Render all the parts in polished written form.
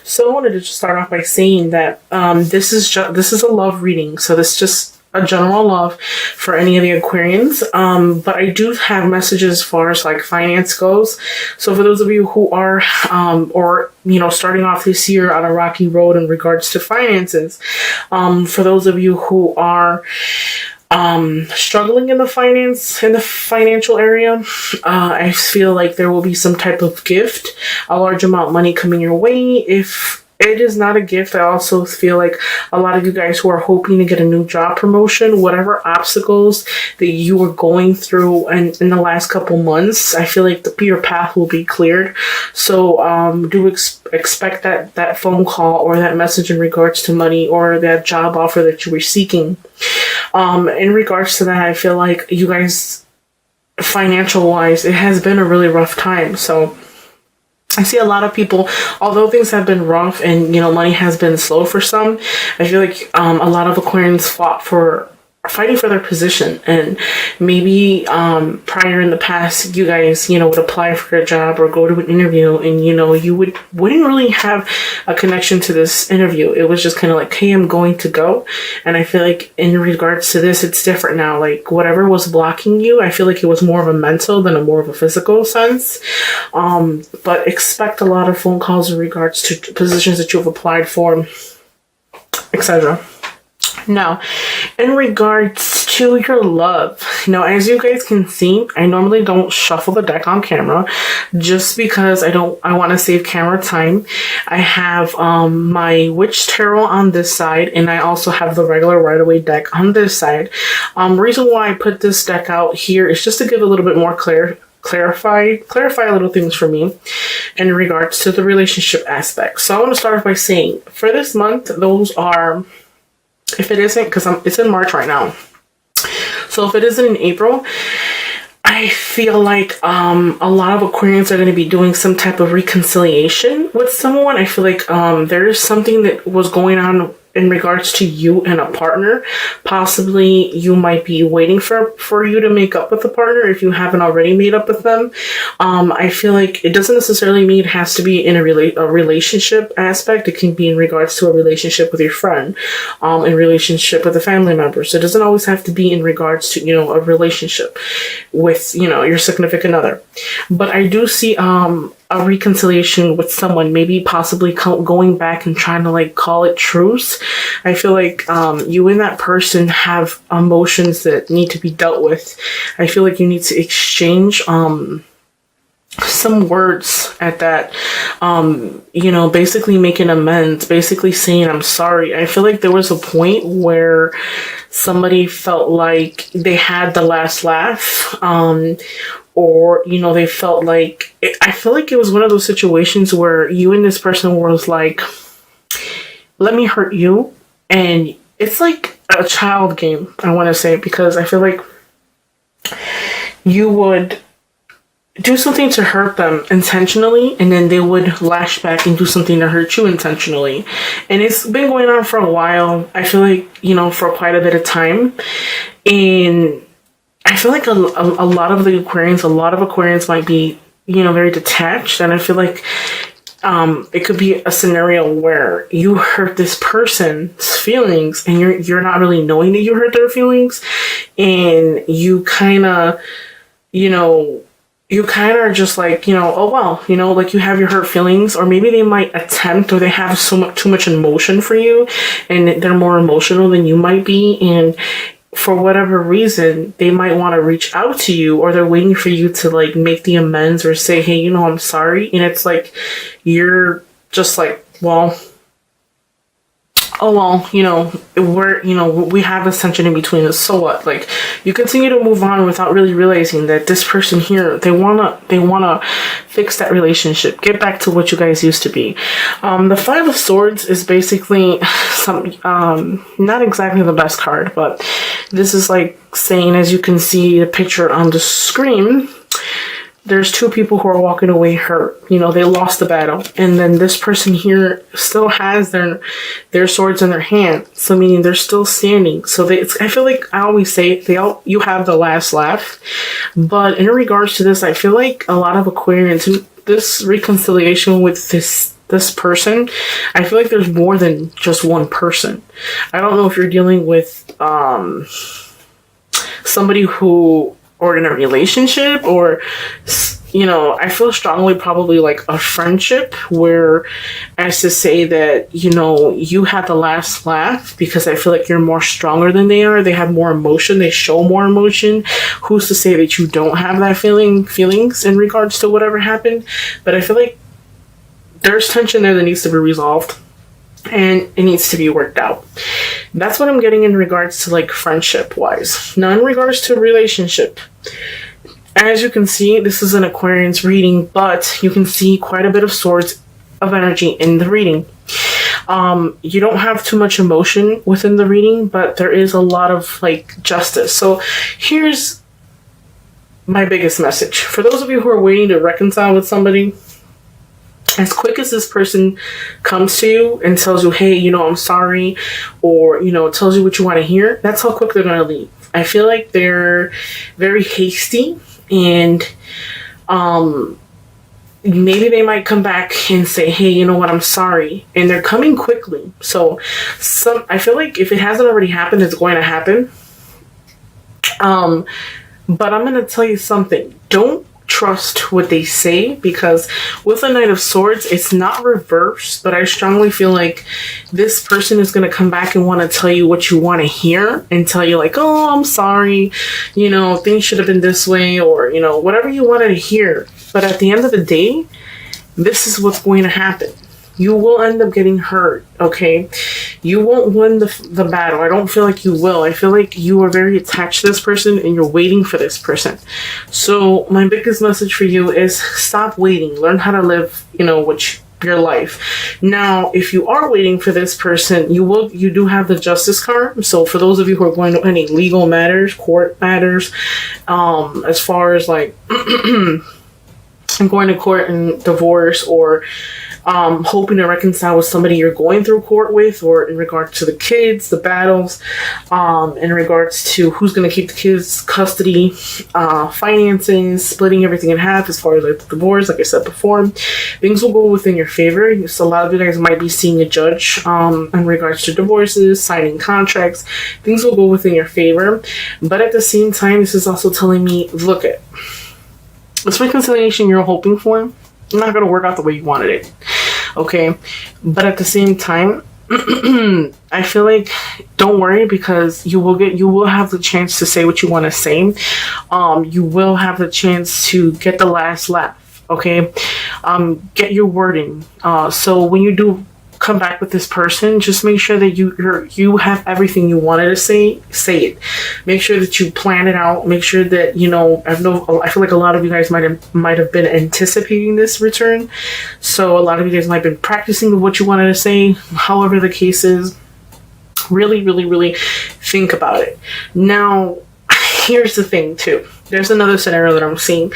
So I wanted to just start off by saying that this is a love reading. So this is just a general love for any of the Aquarians. But I do have messages as far as like finance goes. So for those of you who are or starting off this year on a rocky road in regards to finances, for those of you who are struggling in the financial area, I feel like there will be some type of gift, a large amount of money coming your way. If it is not a gift, I also feel like a lot of you guys who are hoping to get a new job promotion, whatever obstacles that you were going through in the last couple months, I feel like your path will be cleared. So do expect that phone call or that message in regards to money or that job offer that you were seeking. In regards to that, I feel like you guys, financial wise, it has been a really rough time. So I see a lot of people, although things have been rough and, money has been slow for some, I feel like a lot of Aquarians fighting for their position. And maybe prior in the past, you guys, would apply for a job or go to an interview and, you wouldn't really have a connection to this interview. It was just kind of like, hey, I'm going to go. And I feel like in regards to this, it's different now. Like whatever was blocking you, I feel like it was more of a mental than a more of a physical sense. But expect a lot of phone calls in regards to positions that you've applied for, etc. Now, in regards to your love, as you guys can see, I normally don't shuffle the deck on camera just because I want to save camera time. I have my Witch Tarot on this side, and I also have the regular Rider-Waite deck on this side. Reason why I put this deck out here is just to give a little bit more clarify little things for me in regards to the relationship aspect. So I want to start off by saying, for this month, those are, if it isn't, because it's in March right now. So if it isn't in April, I feel like a lot of Aquarians are going to be doing some type of reconciliation with someone. I feel like there is something that was going on in regards to you and a partner. Possibly you might be waiting for you to make up with a partner if you haven't already made up with them. I feel like it doesn't necessarily mean it has to be in a relationship aspect. It can be in regards to a relationship with your friend, in relationship with a family member. So it doesn't always have to be in regards to, a relationship with, your significant other. But I do see a reconciliation with someone, maybe possibly going back and trying to like call it truce. I feel like you and that person have emotions that need to be dealt with. I feel like you need to exchange some words at that, basically making amends, basically saying I'm sorry. I feel like there was a point where somebody felt like they had the last laugh, or, they felt like, I feel like it was one of those situations where you and this person was like, let me hurt you. And it's like a child game, I want to say, because I feel like you would do something to hurt them intentionally, and then they would lash back and do something to hurt you intentionally. And it's been going on for a while. I feel like, for quite a bit of time. And I feel like a lot of Aquarians might be, very detached. And I feel like it could be a scenario where you hurt this person's feelings and you're not really knowing that you hurt their feelings. And you kind of, are just like, oh, well, like you have your hurt feelings, or maybe they might attempt, or they have too much emotion for you and they're more emotional than you might be. And for whatever reason, they might want to reach out to you, or they're waiting for you to like make the amends or say, hey, I'm sorry. And it's like, you're just like, well, oh, well, we have this tension in between us. So what? Like, you continue to move on without really realizing that this person here, they wanna fix that relationship, get back to what you guys used to be. The Five of Swords is basically not exactly the best card, but this is like saying, as you can see the picture on the screen, there's two people who are walking away hurt. They lost the battle. And then this person here still has their swords in their hand. So meaning they're still standing. So I feel like I always say you have the last laugh. But in regards to this, I feel like a lot of Aquarians, this reconciliation with this this person, I feel like there's more than just one person. I don't know if you're dealing with somebody who, or in a relationship, or, you know, I feel strongly probably like a friendship, where as to say that, you know, you had the last laugh, because I feel like you're more stronger than they are. They have more emotion. They show more emotion. Who's to say that you don't have that feelings in regards to whatever happened? But I feel like there's tension there that needs to be resolved, and it needs to be worked out. That's what I'm getting in regards to like friendship wise. Now in regards to relationship, as you can see, this is an Aquarian's reading, but you can see quite a bit of swords of energy in the reading. You don't have too much emotion within the reading, but there is a lot of like justice. So here's my biggest message. For those of you who are waiting to reconcile with somebody, as quick as this person comes to you and tells you, hey, you know, I'm sorry, or, you know, tells you what you want to hear, that's how quick they're going to leave. I feel like they're very hasty, and maybe they might come back and say, hey, you know what, I'm sorry. And they're coming quickly. So I feel like if it hasn't already happened, it's going to happen. But I'm going to tell you something. Don't trust what they say, because with the Knight of Swords, it's not reversed, but I strongly feel like this person is going to come back and want to tell you what you want to hear, and tell you like, oh, I'm sorry, you know, things should have been this way, or, you know, whatever you wanted to hear. But at the end of the day, this is what's going to happen. You will end up getting hurt, okay? You won't win the battle. I don't feel like you will. I feel like you are very attached to this person and you're waiting for this person. So my biggest message for you is stop waiting. Learn how to live, you know, your life. Now, if you are waiting for this person, you do have the Justice card. So for those of you who are going to any legal matters, court matters, as far as like I'm going to court and divorce, or hoping to reconcile with somebody you're going through court with, or in regards to the kids, the battles, in regards to who's going to keep the kids' custody, finances, splitting everything in half as far as like the divorce, like I said before, things will go within your favor. So a lot of you guys might be seeing a judge in regards to divorces, signing contracts. Things will go within your favor. But at the same time, this is also telling me, look at this reconciliation you're hoping for, not going to work out the way you wanted it. Okay. But at the same time, I feel like don't worry, because you will have the chance to say what you want to say. You will have the chance to get the last laugh. Okay. Get your wording. So when you do come back with this person, just make sure that you have everything you wanted to say it. Make sure that you plan it out. Make sure that, you know, I feel like a lot of you guys might have been anticipating this return. So a lot of you guys might have been practicing what you wanted to say. However the case is, really, really, really think about it. Now, here's the thing too. There's another scenario that I'm seeing.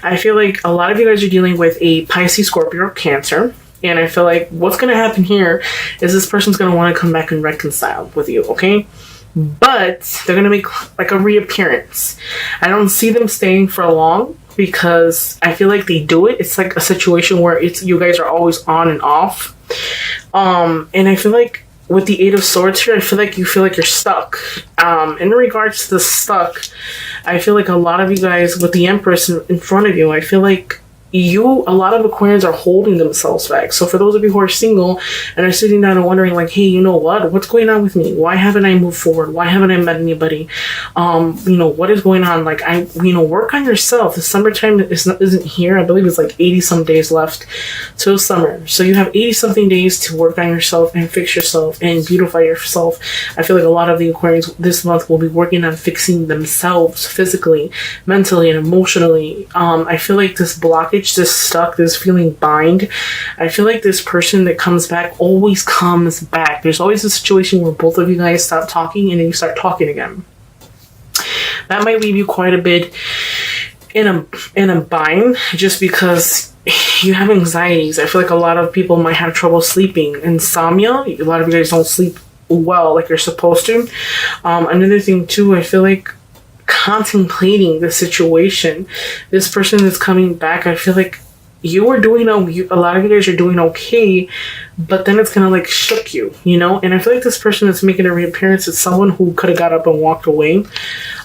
I feel like a lot of you guys are dealing with a Pisces, Scorpio, or Cancer. And I feel like what's going to happen here is this person's going to want to come back and reconcile with you, okay? But they're going to make like a reappearance. I don't see them staying for long, because I feel like they do it. It's like a situation where you guys are always on and off. And I feel like with the Eight of Swords here, I feel like you feel like you're stuck. In regards to the stuck, I feel like a lot of you guys with the Empress in front of you, I feel like a lot of Aquarians are holding themselves back. So for those of you who are single and are sitting down and wondering like, hey, you know what's going on with me? Why haven't I moved forward? Why haven't I met anybody? You know, what is going on? Like, work on yourself. The summertime isn't here. I believe it's like 80 some days left till summer. So you have 80 something days to work on yourself and fix yourself and beautify yourself. I feel like a lot of the Aquarians this month will be working on fixing themselves physically, mentally, and emotionally. I feel like this blockage, this stuck, this feeling bind, I feel like this person that comes back always comes back. There's always a situation where both of you guys stop talking and then you start talking again. That might leave you quite a bit in a bind, just because you have anxieties. I feel like a lot of people might have trouble sleeping, insomnia. A lot of you guys don't sleep well like you're supposed to. Another thing too, I feel like contemplating the situation. This person is coming back. I feel like you were doing, a lot of you guys are doing okay, but then it's gonna like shook you, you know? And I feel like this person that's making a reappearance is someone who could have got up and walked away.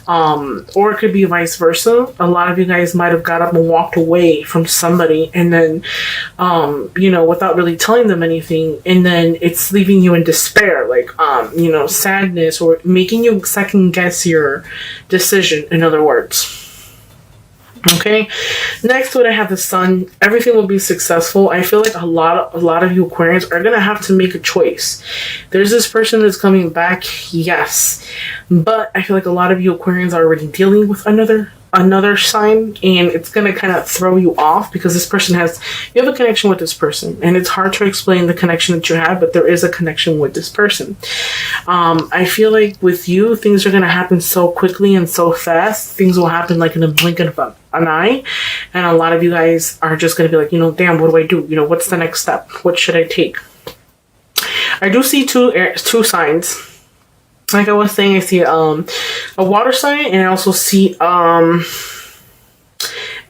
Or it could be vice versa. A lot of you guys might have got up and walked away from somebody and then, you know, without really telling them anything. And then it's leaving you in despair, like, you know, sadness, or making you second guess your decision, in other words. Okay, next would I have the Sun. Everything will be successful. I feel like a lot of you Aquarians are gonna have to make a choice. There's this person that's coming back, yes, but I feel like a lot of you Aquarians are already dealing with another sign, and it's gonna kind of throw you off because this person you have a connection with this person, and it's hard to explain the connection that you have, but there is a connection with this person. I feel like with you, things are gonna happen so quickly and so fast. Things will happen like in a blink of an eye, and a lot of you guys are just gonna be like, you know, damn, what do I do? You know, what's the next step? What should I take? I do see two signs. Like I was saying, I see a water sign, and I also see an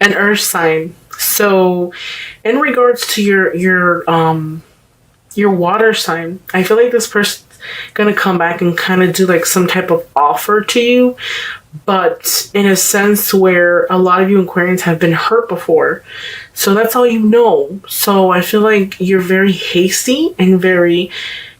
earth sign. So in regards to your water sign, I feel like this person's gonna come back and kind of do like some type of offer to you, but in a sense where a lot of you Aquarians have been hurt before. So that's all you know. So I feel like you're very hasty and very,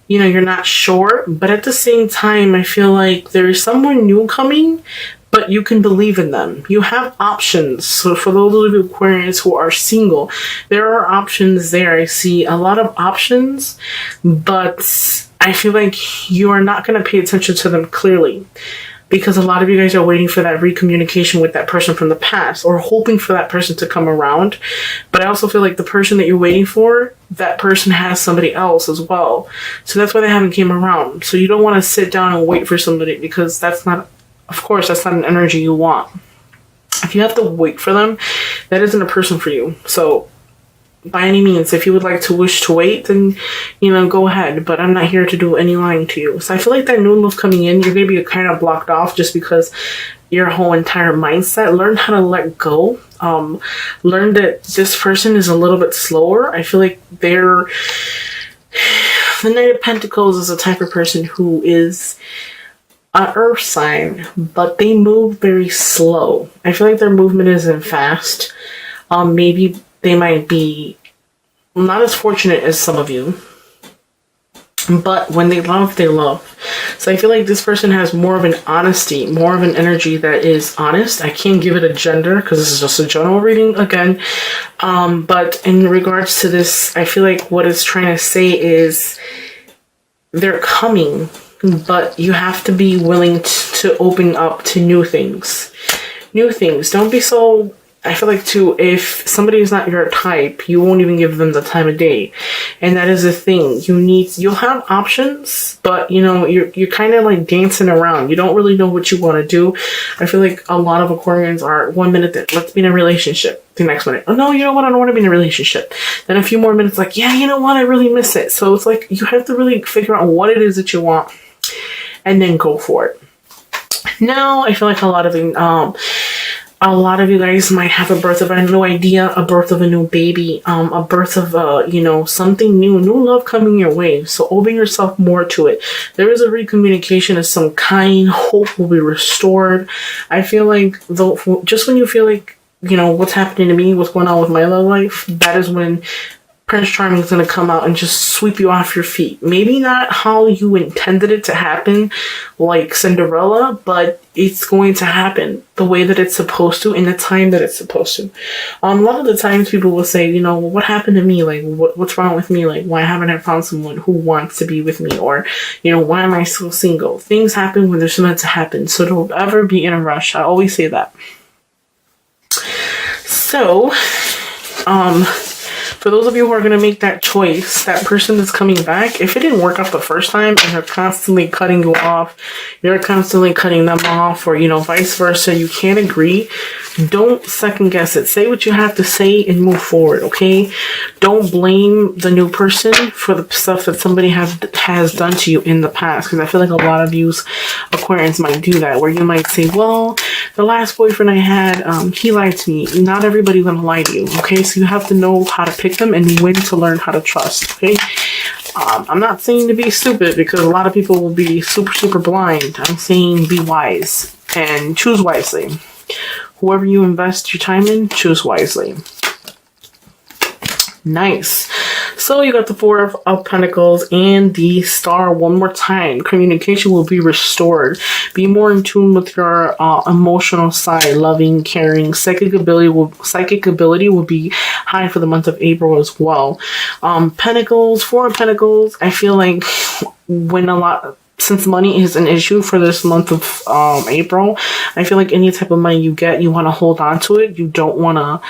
you know, you're not sure, but at the same time, I feel like there is someone new coming, but you can believe in them. You have options. So for those of you Aquarians who are single, there are options there. I see a lot of options, but I feel like you are not going to pay attention to them clearly, because a lot of you guys are waiting for that recommunication with that person from the past, or hoping for that person to come around. But I also feel like the person that you're waiting for, that person has somebody else as well. So that's why they haven't came around. So you don't want to sit down and wait for somebody, because that's not, of course, that's not an energy you want. If you have to wait for them, that isn't a person for you. So by any means, if you would like to wish to wait, then, you know, go ahead. But I'm not here to do any lying to you. So I feel like that new love coming in, you're going to be kind of blocked off just because your whole entire mindset. Learn how to let go. Learn that this person is a little bit slower. I feel like the Knight of Pentacles is a type of person who is an earth sign, but they move very slow. I feel like their movement isn't fast. Maybe they might be not as fortunate as some of you, but when they love, they love. So I feel like this person has more of an honesty, more of an energy that is honest. I can't give it a gender because this is just a general reading again. But in regards to this, I feel like what it's trying to say is they're coming, but you have to be willing to open up to new things. New things. Don't be so... I feel like too, if somebody is not your type, you won't even give them the time of day. And that is the thing. You'll have options, but you know, you're kind of like dancing around. You don't really know what you want to do. I feel like a lot of Aquarians are 1 minute that let's be in a relationship. The next minute, oh no, you know what? I don't want to be in a relationship. Then a few more minutes, like, yeah, you know what? I really miss it. So it's like, you have to really figure out what it is that you want and then go for it. Now, I feel like a lot of you guys might have a birth of a new idea, a birth of a new baby, a birth of, you know, something new love coming your way. So open yourself more to it. There is a recommunication of some kind. Hope will be restored. I feel like just when you feel like, you know, what's happening to me, what's going on with my love life, that is when Prince Charming is going to come out and just sweep you off your feet. Maybe not how you intended it to happen, like Cinderella, but it's going to happen the way that it's supposed to, in the time that it's supposed to. A lot of the times people will say, you know, well, what happened to me? Like, what's wrong with me? Like, why haven't I found someone who wants to be with me? Or, you know, why am I still single? Things happen when they're meant to happen. So don't ever be in a rush. I always say that. So, for those of you who are going to make that choice, that person that's coming back, if it didn't work out the first time and they're constantly cutting you off, you're constantly cutting them off, or, you know, vice versa, you can't agree, Don't second guess it. Say what you have to say and move forward, okay? Don't blame the new person for the stuff that somebody has done to you in the past. Because I feel like a lot of you Aquarians might do that. Where you might say, well, the last boyfriend I had, he lied to me. Not everybody's going to lie to you, okay? So you have to know how to pick them and when to learn how to trust, okay? I'm not saying to be stupid because a lot of people will be super, super blind. I'm saying be wise and choose wisely. Whoever you invest your time in, choose wisely. Nice. So you got the Four of Pentacles and the Star one more time. Communication will be restored. Be more in tune with your emotional side, loving, caring. Psychic ability will be high for the month of April as well. Pentacles, Four of Pentacles. I feel like since money is an issue for this month of April, I feel like any type of money you get, you want to hold on to it. You don't want to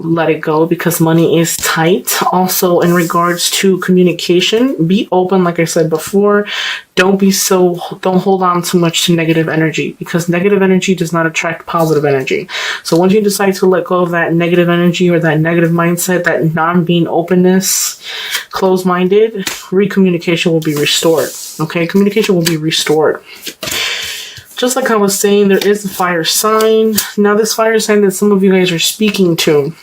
let it go because money is tight. Also, in regards to communication, be open, like I said before. Don't hold on too much to negative energy because negative energy does not attract positive energy. So once you decide to let go of that negative energy or that negative mindset, that non-being openness, closed-minded, recommunication will be restored. Okay, communication will be restored. Just like I was saying, there is a fire sign. Now, this fire sign that some of you guys are speaking to,